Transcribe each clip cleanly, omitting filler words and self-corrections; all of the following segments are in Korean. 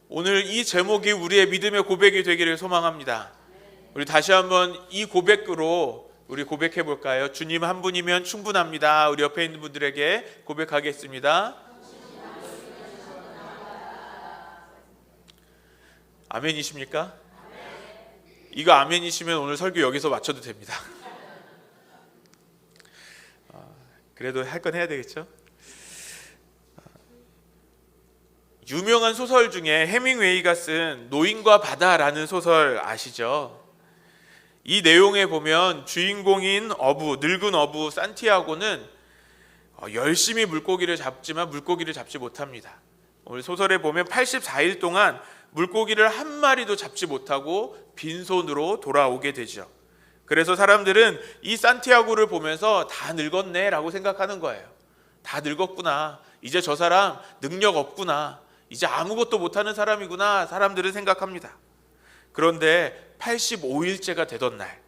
오늘 이 제목이 우리의 믿음의 고백이 되기를 소망합니다. 우리 다시 한번 이 고백으로 우리 고백해 볼까요? 주님 한 분이면 충분합니다. 우리 옆에 있는 분들에게 고백하겠습니다. 아멘이십니까? 이거 아멘이시면 오늘 설교 여기서 마쳐도 됩니다. 그래도 할 건 해야 되겠죠? 유명한 소설 중에 해밍웨이가 쓴 노인과 바다라는 소설 아시죠? 이 내용에 보면 주인공인 늙은 어부 산티아고는 열심히 물고기를 잡지만 물고기를 잡지 못합니다. 오늘 소설에 보면 84일 동안 물고기를 한 마리도 잡지 못하고 빈손으로 돌아오게 되죠. 그래서 사람들은 이 산티아고를 보면서 다 늙었네 라고 생각하는 거예요. 다 늙었구나. 이제 저 사람 능력 없구나. 이제 아무것도 못하는 사람이구나. 사람들은 생각합니다. 그런데 85일째가 되던 날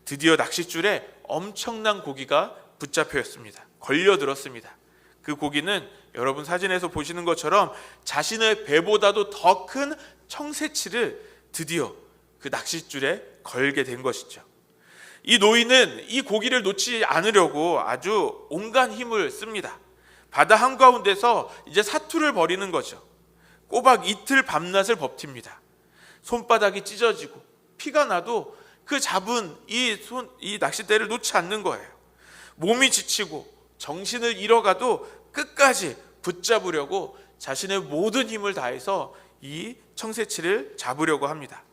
드디어 낚싯줄에 엄청난 고기가 붙잡혀있습니다. 걸려들었습니다. 그 고기는 여러분 사진에서 보시는 것처럼 자신의 배보다도 더 큰 청새치를 드디어 그 낚싯줄에 걸게 된 것이죠. 이 노인은 이 고기를 놓지 않으려고 아주 온갖 힘을 씁니다. 바다 한가운데서 이제 사투를 벌이는 거죠. 꼬박 이틀 밤낮을 버팁니다. 손바닥이 찢어지고 피가 나도 그 잡은 이 낚싯대를 놓지 않는 거예요. 몸이 지치고 정신을 잃어가도 끝까지 붙잡으려고 자신의 모든 힘을 다해서 이 청새치를 잡으려고 합니다.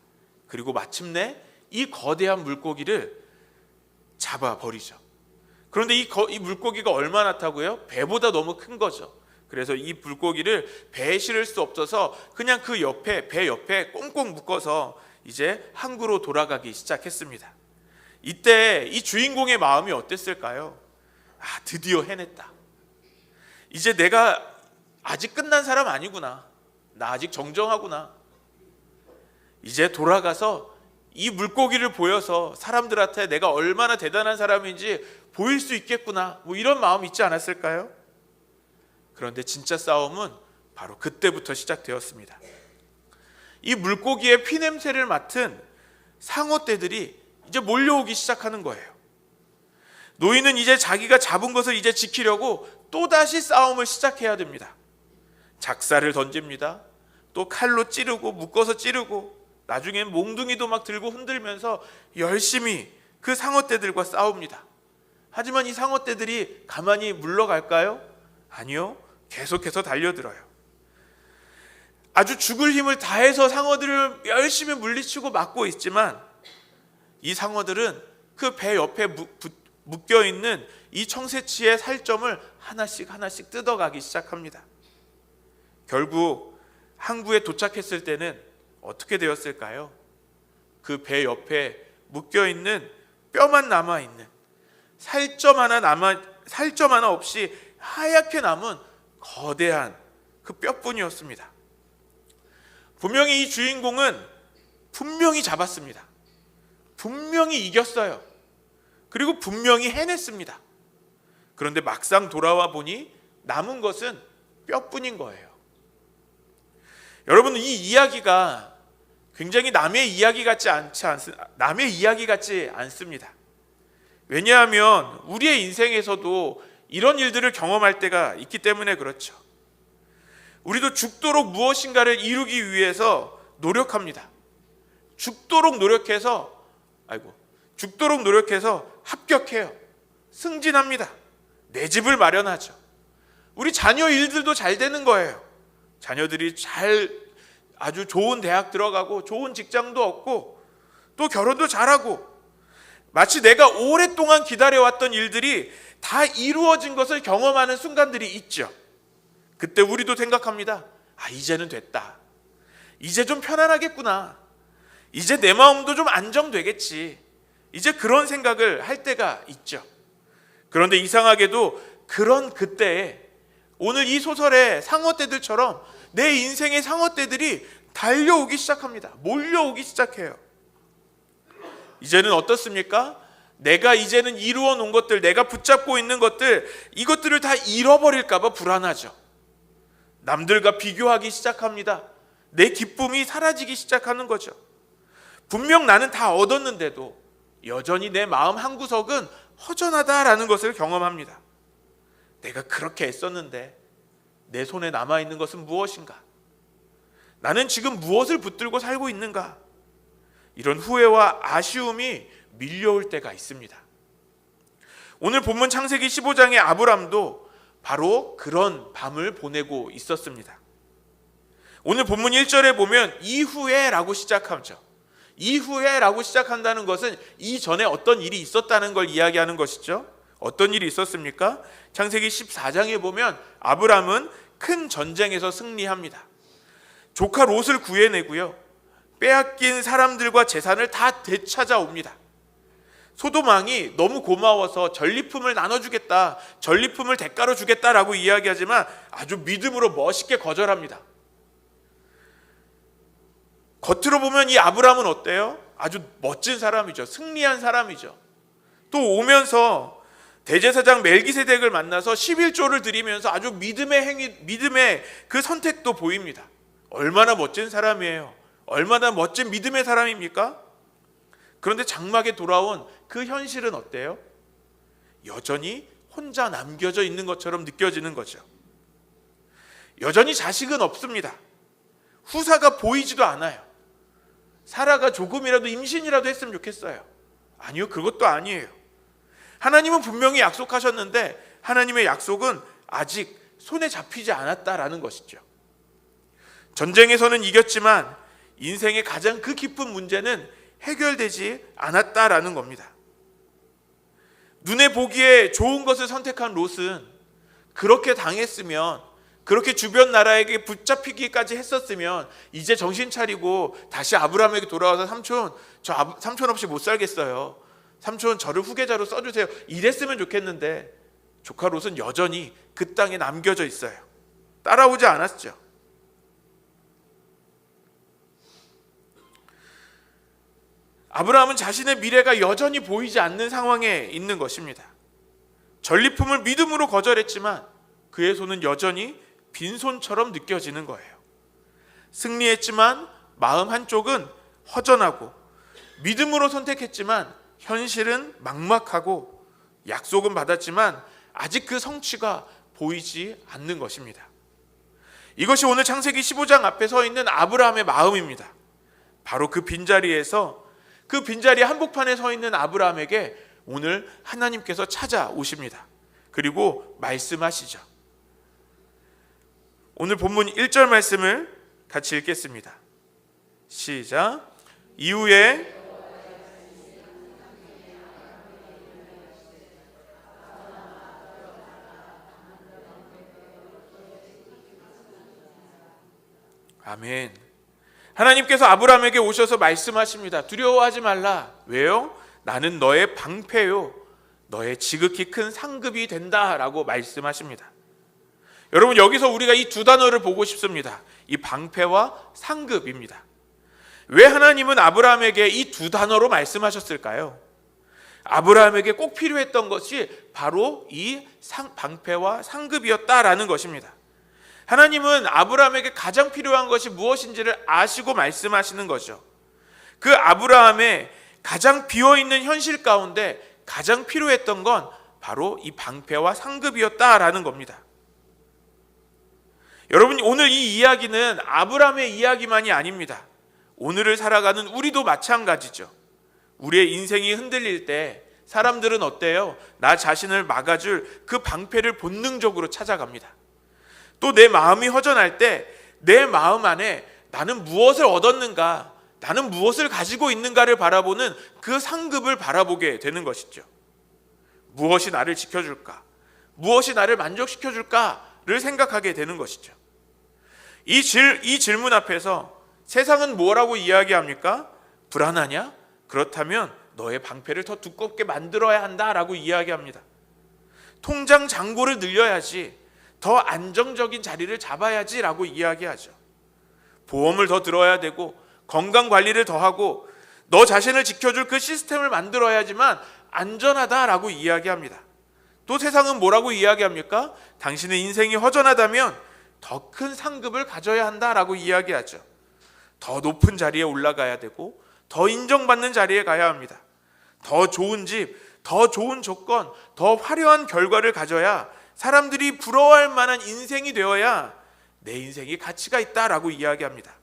그리고 마침내 이 거대한 물고기를 잡아버리죠. 그런데 이 물고기가 얼마나 타고요? 배보다 너무 큰 거죠. 그래서 이 물고기를 배에 실을 수 없어서 그냥 그 옆에 배 옆에 꽁꽁 묶어서 이제 항구로 돌아가기 시작했습니다. 이때 이 주인공의 마음이 어땠을까요? 드디어 해냈다. 이제 내가 아직 끝난 사람 아니구나. 나 아직 정정하구나. 이제 돌아가서 이 물고기를 보여서 사람들한테 내가 얼마나 대단한 사람인지 보일 수 있겠구나. 이런 마음 있지 않았을까요? 그런데 진짜 싸움은 바로 그때부터 시작되었습니다. 이 물고기의 피냄새를 맡은 상어떼들이 이제 몰려오기 시작하는 거예요. 노인은 이제 자기가 잡은 것을 이제 지키려고 또다시 싸움을 시작해야 됩니다. 작사를 던집니다. 또 칼로 찌르고 묶어서 찌르고 나중엔 몽둥이도 막 들고 흔들면서 열심히 그 상어떼들과 싸웁니다. 하지만 이 상어떼들이 가만히 물러갈까요? 아니요. 계속해서 달려들어요. 아주 죽을 힘을 다해서 상어들을 열심히 물리치고 막고 있지만 이 상어들은 그 배 옆에 묶여있는 이 청새치의 살점을 하나씩 뜯어가기 시작합니다. 결국 항구에 도착했을 때는 어떻게 되었을까요? 그 배 옆에 묶여있는 뼈만 남아있는 살점 하나 없이 하얗게 남은 거대한 그 뼈뿐이었습니다. 분명히 이 주인공은 분명히 잡았습니다. 분명히 이겼어요. 그리고 분명히 해냈습니다. 그런데 막상 돌아와 보니 남은 것은 뼈뿐인 거예요. 여러분, 이 이야기가 굉장히 남의 이야기 같지 않습니다. 왜냐하면 우리의 인생에서도 이런 일들을 경험할 때가 있기 때문에 그렇죠. 우리도 죽도록 무엇인가를 이루기 위해서 노력합니다. 죽도록 노력해서 합격해요. 승진합니다. 내 집을 마련하죠. 우리 자녀 일들도 잘 되는 거예요. 자녀들이 아주 좋은 대학 들어가고 좋은 직장도 얻고 또 결혼도 잘하고 마치 내가 오랫동안 기다려왔던 일들이 다 이루어진 것을 경험하는 순간들이 있죠. 그때 우리도 생각합니다. 이제는 됐다. 이제 좀 편안하겠구나. 이제 내 마음도 좀 안정되겠지. 이제 그런 생각을 할 때가 있죠. 그런데 이상하게도 그런 그때에 오늘 이 소설의 상어떼들처럼 내 인생의 상어떼들이 달려오기 시작합니다. 몰려오기 시작해요. 이제는 어떻습니까? 내가 이제는 이루어 놓은 것들, 내가 붙잡고 있는 것들, 이것들을 다 잃어버릴까 봐 불안하죠. 남들과 비교하기 시작합니다. 내 기쁨이 사라지기 시작하는 거죠. 분명 나는 다 얻었는데도 여전히 내 마음 한구석은 허전하다라는 것을 경험합니다. 내가 그렇게 애썼는데 내 손에 남아있는 것은 무엇인가? 나는 지금 무엇을 붙들고 살고 있는가? 이런 후회와 아쉬움이 밀려올 때가 있습니다. 오늘 본문 창세기 15장의 아브람도 바로 그런 밤을 보내고 있었습니다. 오늘 본문 1절에 보면 이후에 라고 시작하죠. 이후에 라고 시작한다는 것은 이전에 어떤 일이 있었다는 걸 이야기하는 것이죠. 어떤 일이 있었습니까? 창세기 14장에 보면 아브람은 큰 전쟁에서 승리합니다. 조카 롯을 구해내고요, 빼앗긴 사람들과 재산을 다 되찾아옵니다. 소돔 왕이 너무 고마워서 전리품을 나눠주겠다, 전리품을 대가로 주겠다라고 이야기하지만 아주 믿음으로 멋있게 거절합니다. 겉으로 보면 이 아브람은 어때요? 아주 멋진 사람이죠. 승리한 사람이죠. 또 오면서 대제사장 멜기세덱을 만나서 11조를 드리면서 아주 믿음의 그 선택도 보입니다. 얼마나 멋진 사람이에요. 얼마나 멋진 믿음의 사람입니까? 그런데 장막에 돌아온 그 현실은 어때요? 여전히 혼자 남겨져 있는 것처럼 느껴지는 거죠. 여전히 자식은 없습니다. 후사가 보이지도 않아요. 사라가 조금이라도 임신이라도 했으면 좋겠어요. 아니요, 그것도 아니에요. 하나님은 분명히 약속하셨는데 하나님의 약속은 아직 손에 잡히지 않았다라는 것이죠. 전쟁에서는 이겼지만 인생의 가장 그 깊은 문제는 해결되지 않았다라는 겁니다. 눈에 보기에 좋은 것을 선택한 롯은 그렇게 당했으면, 그렇게 주변 나라에게 붙잡히기까지 했었으면 이제 정신 차리고 다시 아브라함에게 돌아와서 삼촌 없이 못 살겠어요. 삼촌 저를 후계자로 써주세요. 이랬으면 좋겠는데 조카 롯은 여전히 그 땅에 남겨져 있어요. 따라오지 않았죠. 아브라함은 자신의 미래가 여전히 보이지 않는 상황에 있는 것입니다. 전리품을 믿음으로 거절했지만 그의 손은 여전히 빈손처럼 느껴지는 거예요. 승리했지만 마음 한쪽은 허전하고, 믿음으로 선택했지만 현실은 막막하고, 약속은 받았지만 아직 그 성취가 보이지 않는 것입니다. 이것이 오늘 창세기 15장 앞에 서 있는 아브라함의 마음입니다. 바로 그 빈자리에서, 그 빈자리 한복판에 서 있는 아브라함에게 오늘 하나님께서 찾아오십니다. 그리고 말씀하시죠. 오늘 본문 1절 말씀을 같이 읽겠습니다. 시작. 이후에 아멘. 하나님께서 아브라함에게 오셔서 말씀하십니다. 두려워하지 말라. 왜요? 나는 너의 방패요, 너의 지극히 큰 상급이 된다라고 말씀하십니다. 여러분, 여기서 우리가 이 두 단어를 보고 싶습니다. 이 방패와 상급입니다. 왜 하나님은 아브라함에게 이 두 단어로 말씀하셨을까요? 아브라함에게 꼭 필요했던 것이 바로 이 방패와 상급이었다라는 것입니다. 하나님은 아브라함에게 가장 필요한 것이 무엇인지를 아시고 말씀하시는 거죠. 그 아브라함의 가장 비어있는 현실 가운데 가장 필요했던 건 바로 이 방패와 상급이었다라는 겁니다. 여러분, 오늘 이 이야기는 아브라함의 이야기만이 아닙니다. 오늘을 살아가는 우리도 마찬가지죠. 우리의 인생이 흔들릴 때 사람들은 어때요? 나 자신을 막아줄 그 방패를 본능적으로 찾아갑니다. 또 내 마음이 허전할 때 내 마음 안에 나는 무엇을 얻었는가, 나는 무엇을 가지고 있는가를 바라보는 그 상급을 바라보게 되는 것이죠. 무엇이 나를 지켜줄까? 무엇이 나를 만족시켜줄까를 생각하게 되는 것이죠. 이 질문 앞에서 세상은 뭐라고 이야기합니까? 불안하냐? 그렇다면 너의 방패를 더 두껍게 만들어야 한다라고 이야기합니다. 통장 잔고를 늘려야지, 더 안정적인 자리를 잡아야지라고 이야기하죠. 보험을 더 들어야 되고 건강관리를 더 하고 너 자신을 지켜줄 그 시스템을 만들어야지만 안전하다라고 이야기합니다. 또 세상은 뭐라고 이야기합니까? 당신의 인생이 허전하다면 더 큰 상급을 가져야 한다라고 이야기하죠. 더 높은 자리에 올라가야 되고 더 인정받는 자리에 가야 합니다. 더 좋은 집, 더 좋은 조건, 더 화려한 결과를 가져야 사람들이 부러워할 만한 인생이 되어야 내 인생이 가치가 있다라고 이야기합니다.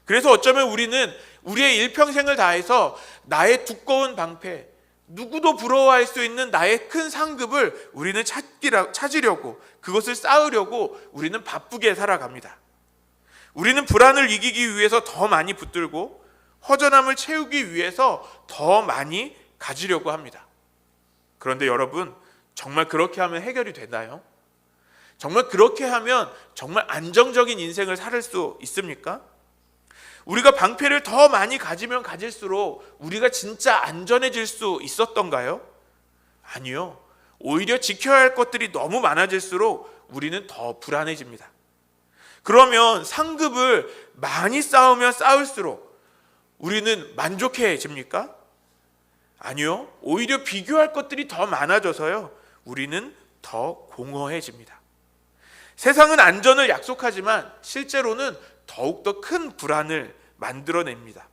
그래서 어쩌면 우리는 우리의 일평생을 다해서 나의 두꺼운 방패, 누구도 부러워할 수 있는 나의 큰 상급을 우리는 찾으려고, 그것을 쌓으려고 우리는 바쁘게 살아갑니다. 우리는 불안을 이기기 위해서 더 많이 붙들고 허전함을 채우기 위해서 더 많이 가지려고 합니다. 그런데 여러분, 정말 그렇게 하면 해결이 되나요? 정말 그렇게 하면 정말 안정적인 인생을 살 수 있습니까? 우리가 방패를 더 많이 가지면 가질수록 우리가 진짜 안전해질 수 있었던가요? 아니요. 오히려 지켜야 할 것들이 너무 많아질수록 우리는 더 불안해집니다. 그러면 상급을 많이 쌓으면 쌓을수록 우리는 만족해집니까? 아니요. 오히려 비교할 것들이 더 많아져서요, 우리는 더 공허해집니다. 세상은 안전을 약속하지만 실제로는 더욱더 큰 불안을 만들어냅니다.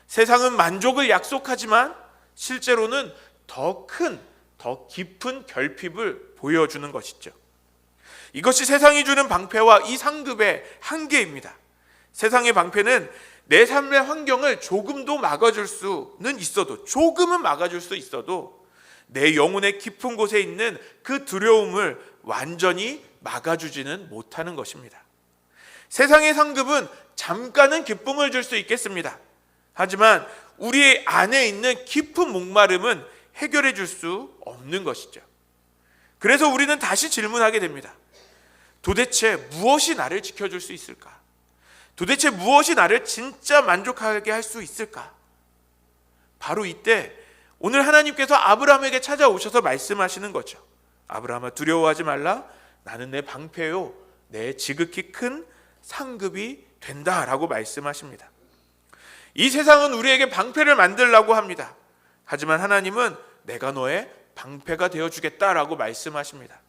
세상은 만족을 약속하지만 실제로는 더 큰, 더 깊은 결핍을 보여주는 것이죠. 이것이 세상이 주는 방패와 이 상급의 한계입니다. 세상의 방패는 내 삶의 환경을 조금도 막아줄 수는 있어도, 조금은 막아줄 수 있어도 내 영혼의 깊은 곳에 있는 그 두려움을 완전히 막아주지는 못하는 것입니다. 세상의 상급은 잠깐은 기쁨을 줄 수 있겠습니다. 하지만 우리 안에 있는 깊은 목마름은 해결해 줄 수 없는 것이죠. 그래서 우리는 다시 질문하게 됩니다. 도대체 무엇이 나를 지켜줄 수 있을까? 도대체 무엇이 나를 진짜 만족하게 할 수 있을까? 바로 이때 오늘 하나님께서 아브라함에게 찾아오셔서 말씀하시는 거죠. 아브라함아, 두려워하지 말라. 나는 내 방패요, 내 지극히 큰 상급이 된다라고 말씀하십니다. 이 세상은 우리에게 방패를 만들라고 합니다. 하지만 하나님은 내가 너의 방패가 되어주겠다라고 말씀하십니다.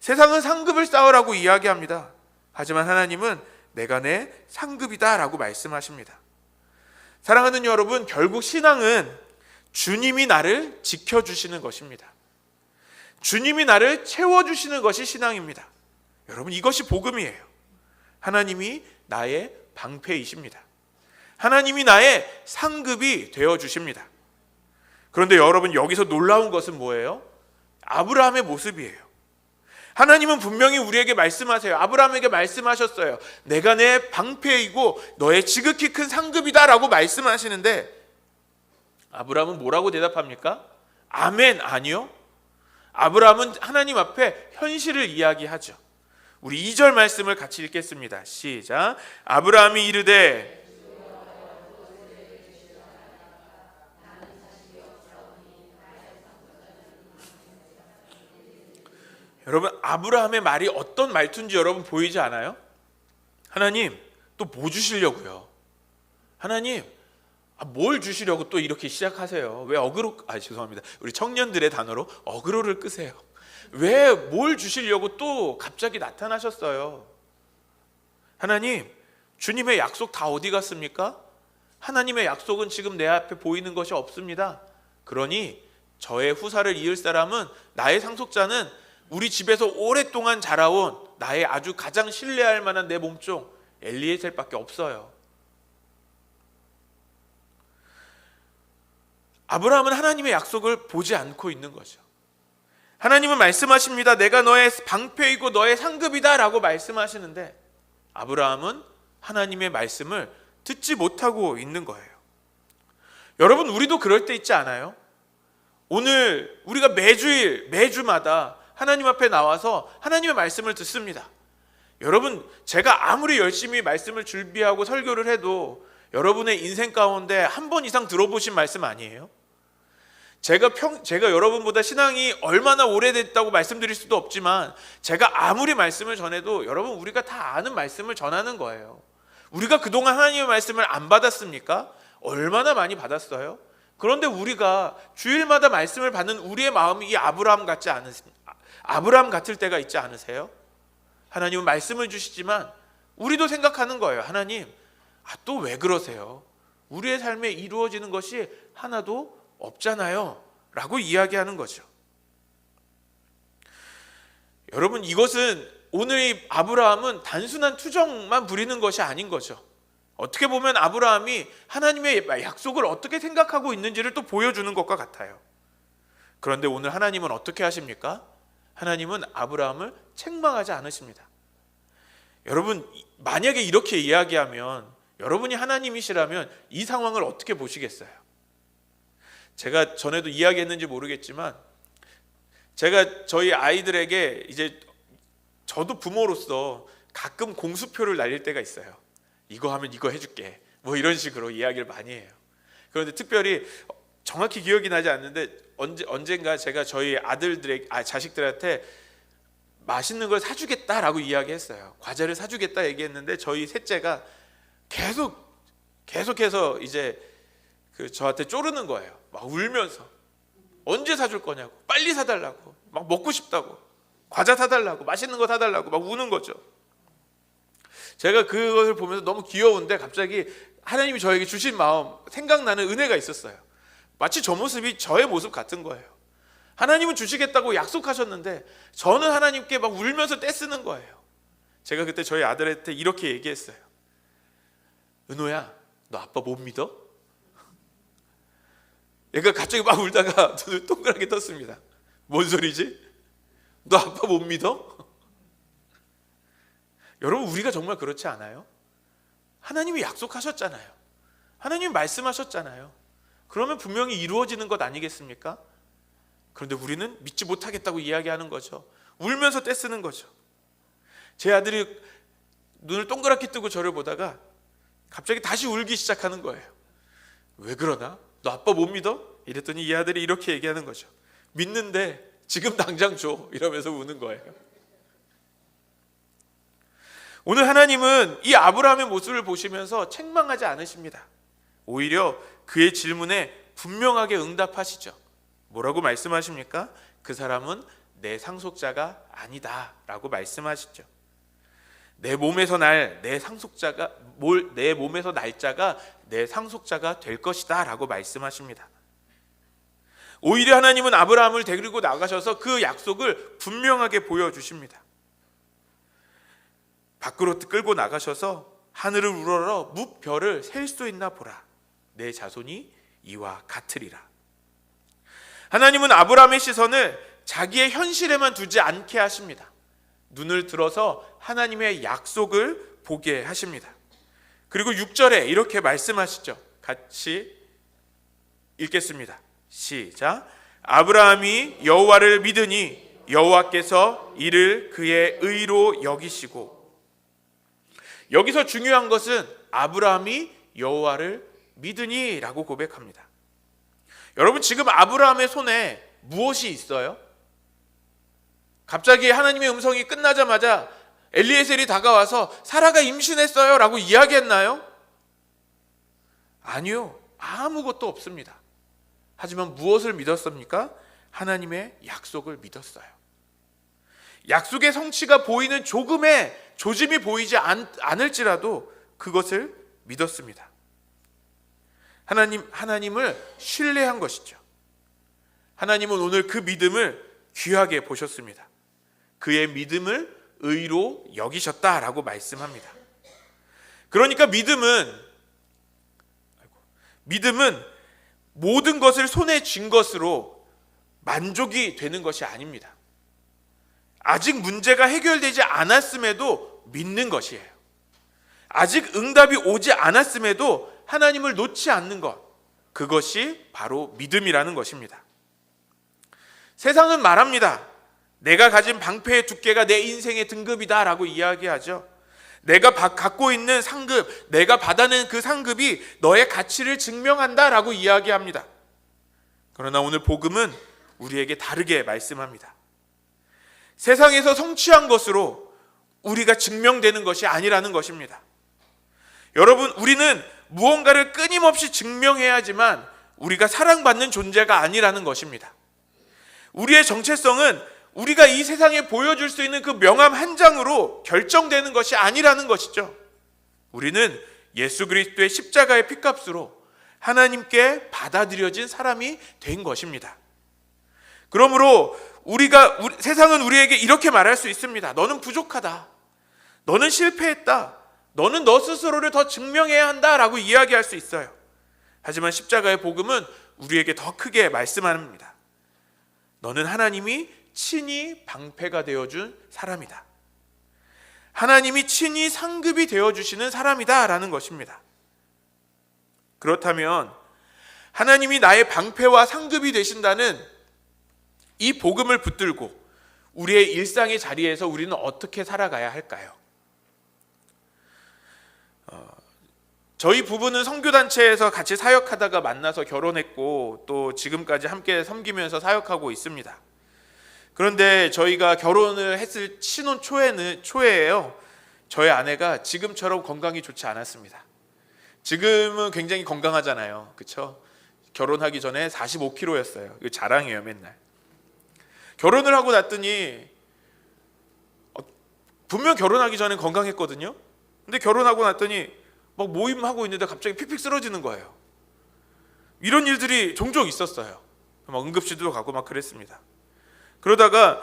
세상은 상급을 쌓으라고 이야기합니다. 하지만 하나님은 내가 내 상급이다라고 말씀하십니다. 사랑하는 여러분, 결국 신앙은 주님이 나를 지켜주시는 것입니다. 주님이 나를 채워주시는 것이 신앙입니다. 여러분, 이것이 복음이에요. 하나님이 나의 방패이십니다. 하나님이 나의 상급이 되어주십니다. 그런데 여러분, 여기서 놀라운 것은 뭐예요? 아브라함의 모습이에요. 하나님은 분명히 우리에게 말씀하세요. 아브라함에게 말씀하셨어요. 내가 내 방패이고 너의 지극히 큰 상급이다 라고 말씀하시는데, 아브라함은 뭐라고 대답합니까? 아멘, 아니요. 아브라함은 하나님 앞에 현실을 이야기하죠. 우리 2절 말씀을 같이 읽겠습니다. 시작. 아브라함이 이르되, 여러분, 아브라함의 말이 어떤 말투인지 여러분 보이지 않아요? 하나님, 또 뭐 주시려고요? 하나님, 뭘 주시려고 또 이렇게 시작하세요? 왜 죄송합니다. 우리 청년들의 단어로 어그로를 끄세요. 왜 뭘 주시려고 또 갑자기 나타나셨어요? 하나님, 주님의 약속 다 어디 갔습니까? 하나님의 약속은 지금 내 앞에 보이는 것이 없습니다. 그러니 저의 후사를 이을 사람은, 나의 상속자는 우리 집에서 오랫동안 자라온 나의 아주 가장 신뢰할 만한 내 몸종 엘리에셀밖에 없어요. 아브라함은 하나님의 약속을 보지 않고 있는 거죠. 하나님은 말씀하십니다. 내가 너의 방패이고 너의 상급이다 라고 말씀하시는데, 아브라함은 하나님의 말씀을 듣지 못하고 있는 거예요. 여러분, 우리도 그럴 때 있지 않아요? 오늘 우리가 매주마다 하나님 앞에 나와서 하나님의 말씀을 듣습니다. 여러분, 제가 아무리 열심히 말씀을 준비하고 설교를 해도 여러분의 인생 가운데 한 번 이상 들어보신 말씀 아니에요? 제가 여러분보다 신앙이 얼마나 오래됐다고 말씀드릴 수도 없지만, 제가 아무리 말씀을 전해도 여러분, 우리가 다 아는 말씀을 전하는 거예요. 우리가 그동안 하나님의 말씀을 안 받았습니까? 얼마나 많이 받았어요? 그런데 우리가 주일마다 말씀을 받는 우리의 마음이 이 아브라함 같을 때가 있지 않으세요? 하나님은 말씀을 주시지만 우리도 생각하는 거예요. 하나님, 또 왜 그러세요? 우리의 삶에 이루어지는 것이 하나도 없잖아요 라고 이야기하는 거죠. 여러분, 이것은 오늘 아브라함은 단순한 투정만 부리는 것이 아닌 거죠. 어떻게 보면 아브라함이 하나님의 약속을 어떻게 생각하고 있는지를 또 보여주는 것과 같아요. 그런데 오늘 하나님은 어떻게 하십니까? 하나님은 아브라함을 책망하지 않으십니다. 여러분, 만약에 이렇게 이야기하면 여러분이 하나님이시라면 이 상황을 어떻게 보시겠어요? 제가 전에도 이야기했는지 모르겠지만 제가 저희 아이들에게 이제 저도 부모로서 가끔 공수표를 날릴 때가 있어요. 이거 하면 이거 해줄게, 뭐 이런 식으로 이야기를 많이 해요. 그런데 특별히 정확히 기억이 나지 않는데 언젠가 제가 저희 자식들한테 맛있는 걸 사주겠다라고 이야기했어요. 과자를 사주겠다 얘기했는데 저희 셋째가 계속해서 이제 저한테 쪼르는 거예요. 막 울면서 언제 사줄 거냐고, 빨리 사달라고, 막 먹고 싶다고, 과자 사달라고, 맛있는 거 사달라고 막 우는 거죠. 제가 그것을 보면서 너무 귀여운데 갑자기 하나님이 저에게 주신 마음, 생각나는 은혜가 있었어요. 마치 저 모습이 저의 모습 같은 거예요. 하나님은 주시겠다고 약속하셨는데 저는 하나님께 막 울면서 떼쓰는 거예요. 제가 그때 저희 아들한테 이렇게 얘기했어요. 은호야, 너 아빠 못 믿어? 얘가 갑자기 막 울다가 눈을 동그랗게 떴습니다. 뭔 소리지? 너 아빠 못 믿어? 여러분, 우리가 정말 그렇지 않아요? 하나님이 약속하셨잖아요. 하나님이 말씀하셨잖아요. 그러면 분명히 이루어지는 것 아니겠습니까? 그런데 우리는 믿지 못하겠다고 이야기하는 거죠. 울면서 떼쓰는 거죠. 제 아들이 눈을 동그랗게 뜨고 저를 보다가 갑자기 다시 울기 시작하는 거예요. 왜 그러나? 너 아빠 못 믿어? 이랬더니 이 아들이 이렇게 얘기하는 거죠. 믿는데 지금 당장 줘, 이러면서 우는 거예요. 오늘 하나님은 이 아브라함의 모습을 보시면서 책망하지 않으십니다. 오히려 그의 질문에 분명하게 응답하시죠. 뭐라고 말씀하십니까? 그 사람은 내 상속자가 아니다 라고 말씀하시죠. 내 몸에서 날 자가 내 상속자가 될 것이다 라고 말씀하십니다. 오히려 하나님은 아브라함을 데리고 나가셔서 그 약속을 분명하게 보여주십니다. 밖으로 끌고 나가셔서 하늘을 우러러 무별을 셀 수 있나 보라. 내 자손이 이와 같으리라. 하나님은 아브라함의 시선을 자기의 현실에만 두지 않게 하십니다. 눈을 들어서 하나님의 약속을 보게 하십니다. 그리고 6절에 이렇게 말씀하시죠. 같이 읽겠습니다. 시작. 아브라함이 여호와를 믿으니 여호와께서 이를 그의 의로 여기시고. 여기서 중요한 것은 아브라함이 여호와를 믿으니 라고 고백합니다. 여러분, 지금 아브라함의 손에 무엇이 있어요? 갑자기 하나님의 음성이 끝나자마자 엘리에셀이 다가와서 사라가 임신했어요 라고 이야기했나요? 아니요, 아무것도 없습니다. 하지만 무엇을 믿었습니까? 하나님의 약속을 믿었어요. 약속의 성취가 보이는 조금의 조짐이 보이지 않을지라도 그것을 믿었습니다. 하나님을 신뢰한 것이죠. 하나님은 오늘 그 믿음을 귀하게 보셨습니다. 그의 믿음을 의로 여기셨다라고 말씀합니다. 그러니까 믿음은 모든 것을 손에 쥔 것으로 만족이 되는 것이 아닙니다. 아직 문제가 해결되지 않았음에도 믿는 것이에요. 아직 응답이 오지 않았음에도 하나님을 놓지 않는 것, 그것이 바로 믿음이라는 것입니다. 세상은 말합니다. 내가 가진 방패의 두께가 내 인생의 등급이다 라고 이야기하죠. 내가 갖고 있는 상급, 내가 받아낸 그 상급이 너의 가치를 증명한다 라고 이야기합니다. 그러나 오늘 복음은 우리에게 다르게 말씀합니다. 세상에서 성취한 것으로 우리가 증명되는 것이 아니라는 것입니다. 여러분, 우리는 무언가를 끊임없이 증명해야지만 우리가 사랑받는 존재가 아니라는 것입니다. 우리의 정체성은 우리가 이 세상에 보여줄 수 있는 그 명함 한 장으로 결정되는 것이 아니라는 것이죠. 우리는 예수 그리스도의 십자가의 피값으로 하나님께 받아들여진 사람이 된 것입니다. 그러므로 세상은 우리에게 이렇게 말할 수 있습니다. 너는 부족하다. 너는 실패했다. 너는 너 스스로를 더 증명해야 한다라고 이야기할 수 있어요. 하지만 십자가의 복음은 우리에게 더 크게 말씀합니다. 너는 하나님이 친히 방패가 되어준 사람이다. 하나님이 친히 상급이 되어주시는 사람이다 라는 것입니다. 그렇다면 하나님이 나의 방패와 상급이 되신다는 이 복음을 붙들고 우리의 일상의 자리에서 우리는 어떻게 살아가야 할까요? 저희 부부는 선교단체에서 같이 사역하다가 만나서 결혼했고 또 지금까지 함께 섬기면서 사역하고 있습니다. 그런데 저희가 결혼을 했을 신혼 초에예요. 저희 아내가 지금처럼 건강이 좋지 않았습니다. 지금은 굉장히 건강하잖아요. 그렇죠? 결혼하기 전에 45kg였어요. 이거 자랑이에요, 맨날. 결혼을 하고 났더니 분명 결혼하기 전에 건강했거든요. 근데 결혼하고 났더니 막 모임하고 있는데 갑자기 픽픽 쓰러지는 거예요. 이런 일들이 종종 있었어요. 막 응급실도 가고 막 그랬습니다. 그러다가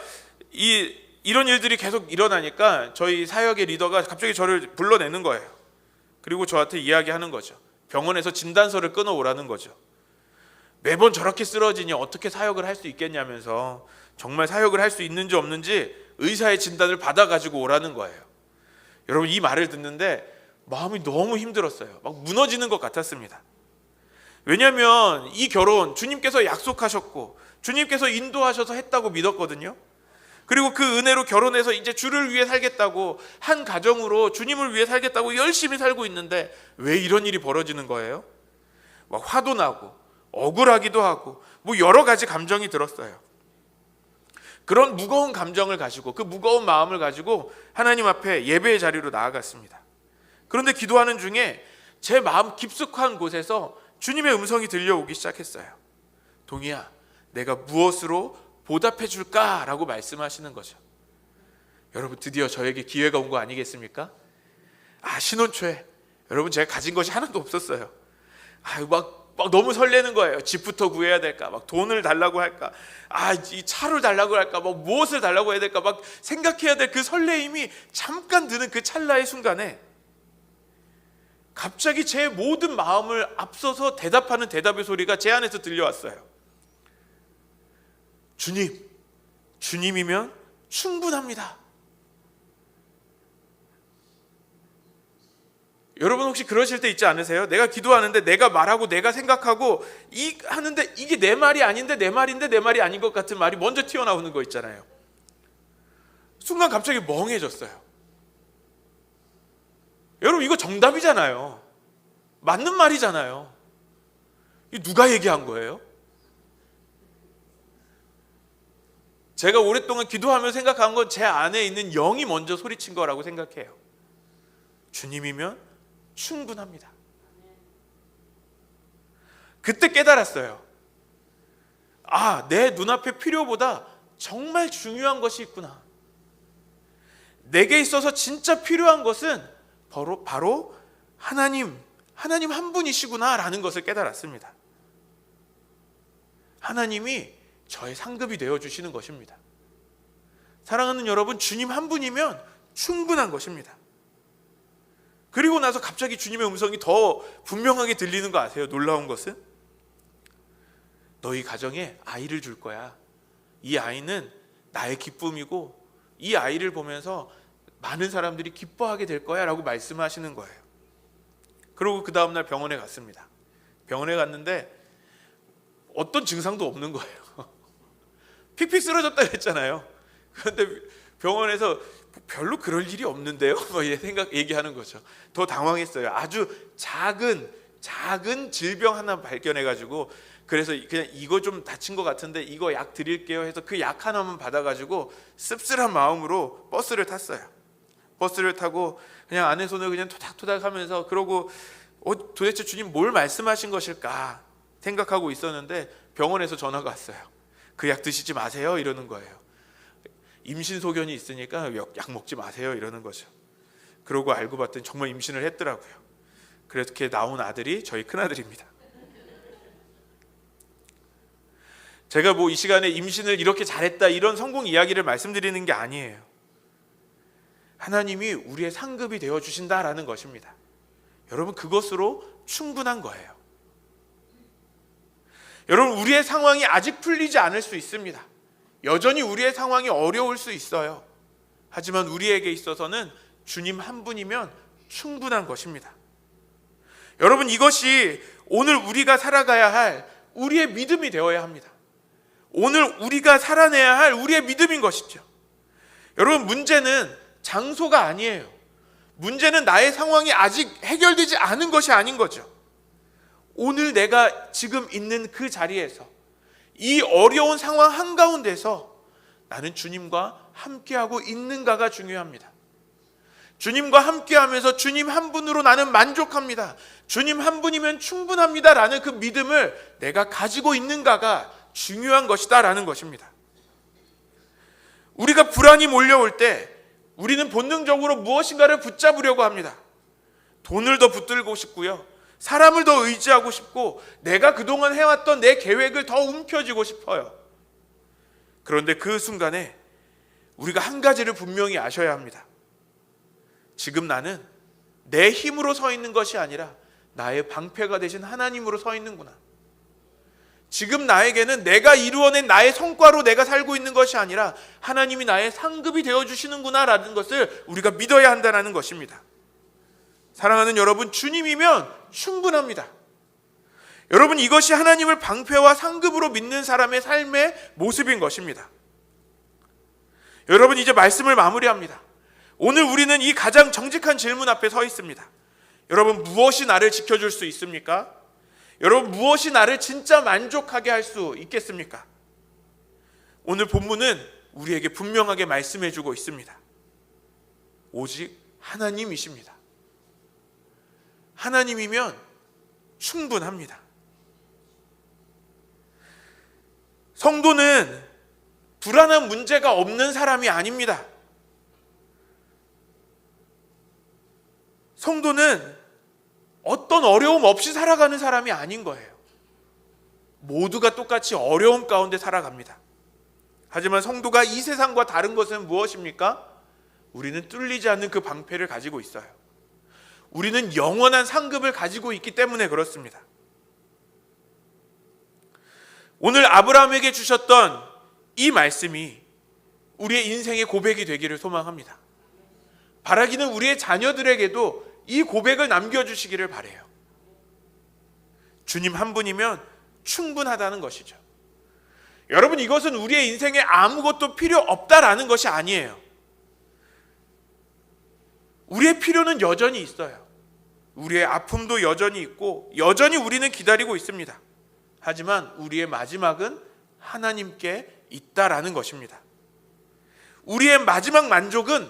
이런 일들이 계속 일어나니까 저희 사역의 리더가 갑자기 저를 불러내는 거예요. 그리고 저한테 이야기하는 거죠. 병원에서 진단서를 끊어오라는 거죠. 매번 저렇게 쓰러지니 어떻게 사역을 할 수 있겠냐면서 정말 사역을 할 수 있는지 없는지 의사의 진단을 받아가지고 오라는 거예요. 여러분, 이 말을 듣는데 마음이 너무 힘들었어요. 막 무너지는 것 같았습니다. 왜냐하면 이 결혼 주님께서 약속하셨고 주님께서 인도하셔서 했다고 믿었거든요. 그리고 그 은혜로 결혼해서 이제 주를 위해 살겠다고 한 가정으로 주님을 위해 살겠다고 열심히 살고 있는데 왜 이런 일이 벌어지는 거예요? 막 화도 나고 억울하기도 하고 뭐 여러 가지 감정이 들었어요. 그런 무거운 감정을 가지고 그 무거운 마음을 가지고 하나님 앞에 예배의 자리로 나아갔습니다. 그런데 기도하는 중에 제 마음 깊숙한 곳에서 주님의 음성이 들려오기 시작했어요. 동희야, 내가 무엇으로 보답해 줄까라고 말씀하시는 거죠. 여러분, 드디어 저에게 기회가 온 거 아니겠습니까? 신혼 초에 여러분 제가 가진 것이 하나도 없었어요. 막 너무 설레는 거예요. 집부터 구해야 될까? 막 돈을 달라고 할까? 이 차를 달라고 할까? 막 무엇을 달라고 해야 될까? 막 생각해야 될 그 설레임이 잠깐 드는 그 찰나의 순간에 갑자기 제 모든 마음을 앞서서 대답하는 대답의 소리가 제 안에서 들려왔어요. 주님이면 충분합니다. 여러분 혹시 그러실 때 있지 않으세요? 내가 기도하는데 내가 말하고 내가 생각하고 하는데 이게 내 말이 아닌데 내 말인데 내 말이 아닌 것 같은 말이 먼저 튀어나오는 거 있잖아요. 순간 갑자기 멍해졌어요. 여러분, 이거 정답이잖아요. 맞는 말이잖아요. 이거 누가 얘기한 거예요? 제가 오랫동안 기도하며 생각한 건 제 안에 있는 영이 먼저 소리친 거라고 생각해요. 주님이면 충분합니다. 그때 깨달았어요. 내 눈앞의 필요보다 정말 중요한 것이 있구나. 내게 있어서 진짜 필요한 것은 바로 하나님 한 분이시구나 라는 것을 깨달았습니다. 하나님이 저의 상급이 되어주시는 것입니다. 사랑하는 여러분, 주님 한 분이면 충분한 것입니다. 그리고 나서 갑자기 주님의 음성이 더 분명하게 들리는 거 아세요? 놀라운 것은 너희 가정에 아이를 줄 거야. 이 아이는 나의 기쁨이고 이 아이를 보면서 많은 사람들이 기뻐하게 될 거야 라고 말씀하시는 거예요. 그리고 그 다음날 병원에 갔습니다. 병원에 갔는데 어떤 증상도 없는 거예요. 픽픽 쓰러졌다 그랬잖아요. 그런데 병원에서 별로 그럴 일이 없는데요? 얘기하는 거죠. 더 당황했어요. 아주 작은 질병 하나 발견해가지고 그래서 그냥 이거 좀 다친 것 같은데 이거 약 드릴게요 해서 그 약 하나만 받아가지고 씁쓸한 마음으로 버스를 탔어요. 버스를 타고 그냥 아내 손을 그냥 토닥토닥 하면서 그러고 도대체 주님 뭘 말씀하신 것일까 생각하고 있었는데 병원에서 전화가 왔어요. 그 약 드시지 마세요 이러는 거예요. 임신 소견이 있으니까 약 먹지 마세요 이러는 거죠. 그러고 알고 봤더니 정말 임신을 했더라고요. 그렇게 나온 아들이 저희 큰아들입니다. 제가 뭐 이 시간에 임신을 이렇게 잘했다 이런 성공 이야기를 말씀드리는 게 아니에요. 하나님이 우리의 상급이 되어 주신다라는 것입니다. 여러분, 그것으로 충분한 거예요. 여러분, 우리의 상황이 아직 풀리지 않을 수 있습니다. 여전히 우리의 상황이 어려울 수 있어요. 하지만 우리에게 있어서는 주님 한 분이면 충분한 것입니다. 여러분, 이것이 오늘 우리가 살아가야 할 우리의 믿음이 되어야 합니다. 오늘 우리가 살아내야 할 우리의 믿음인 것이죠. 여러분, 문제는 장소가 아니에요. 문제는 나의 상황이 아직 해결되지 않은 것이 아닌 거죠. 오늘 내가 지금 있는 그 자리에서, 이 어려운 상황 한가운데서 나는 주님과 함께하고 있는가가 중요합니다. 주님과 함께하면서 주님 한 분으로 나는 만족합니다, 주님 한 분이면 충분합니다 라는 그 믿음을 내가 가지고 있는가가 중요한 것이다 라는 것입니다. 우리가 불안이 몰려올 때 우리는 본능적으로 무엇인가를 붙잡으려고 합니다. 돈을 더 붙들고 싶고요, 사람을 더 의지하고 싶고, 내가 그동안 해왔던 내 계획을 더 움켜쥐고 싶어요. 그런데 그 순간에 우리가 한 가지를 분명히 아셔야 합니다. 지금 나는 내 힘으로 서 있는 것이 아니라 나의 방패가 되신 하나님으로 서 있는구나. 지금 나에게는 내가 이루어낸 나의 성과로 내가 살고 있는 것이 아니라 하나님이 나의 상급이 되어주시는구나 라는 것을 우리가 믿어야 한다는 것입니다. 사랑하는 여러분, 주님이면 충분합니다. 여러분, 이것이 하나님을 방패와 상급으로 믿는 사람의 삶의 모습인 것입니다. 여러분, 이제 말씀을 마무리합니다. 오늘 우리는 이 가장 정직한 질문 앞에 서 있습니다. 여러분, 무엇이 나를 지켜줄 수 있습니까? 여러분, 무엇이 나를 진짜 만족하게 할 수 있겠습니까? 오늘 본문은 우리에게 분명하게 말씀해 주고 있습니다. 오직 하나님이십니다. 하나님이면 충분합니다. 성도는 불안한 문제가 없는 사람이 아닙니다. 성도는 어떤 어려움 없이 살아가는 사람이 아닌 거예요. 모두가 똑같이 어려움 가운데 살아갑니다. 하지만 성도가 이 세상과 다른 것은 무엇입니까? 우리는 뚫리지 않는 그 방패를 가지고 있어요. 우리는 영원한 상급을 가지고 있기 때문에 그렇습니다. 오늘 아브라함에게 주셨던 이 말씀이 우리의 인생의 고백이 되기를 소망합니다. 바라기는 우리의 자녀들에게도 이 고백을 남겨주시기를 바라요. 주님 한 분이면 충분하다는 것이죠. 여러분, 이것은 우리의 인생에 아무것도 필요 없다라는 것이 아니에요. 우리의 필요는 여전히 있어요. 우리의 아픔도 여전히 있고 여전히 우리는 기다리고 있습니다. 하지만 우리의 마지막은 하나님께 있다라는 것입니다. 우리의 마지막 만족은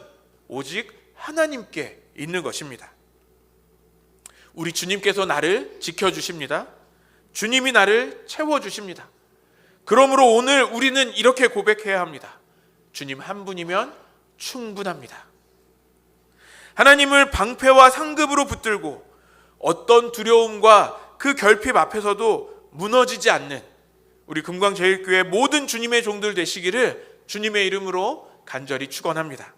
오직 하나님께 있는 것입니다. 우리 주님께서 나를 지켜주십니다. 주님이 나를 채워주십니다. 그러므로 오늘 우리는 이렇게 고백해야 합니다. 주님 한 분이면 충분합니다. 하나님을 방패와 상급으로 붙들고 어떤 두려움과 그 결핍 앞에서도 무너지지 않는 우리 금광제일교회 모든 주님의 종들 되시기를 주님의 이름으로 간절히 축원합니다.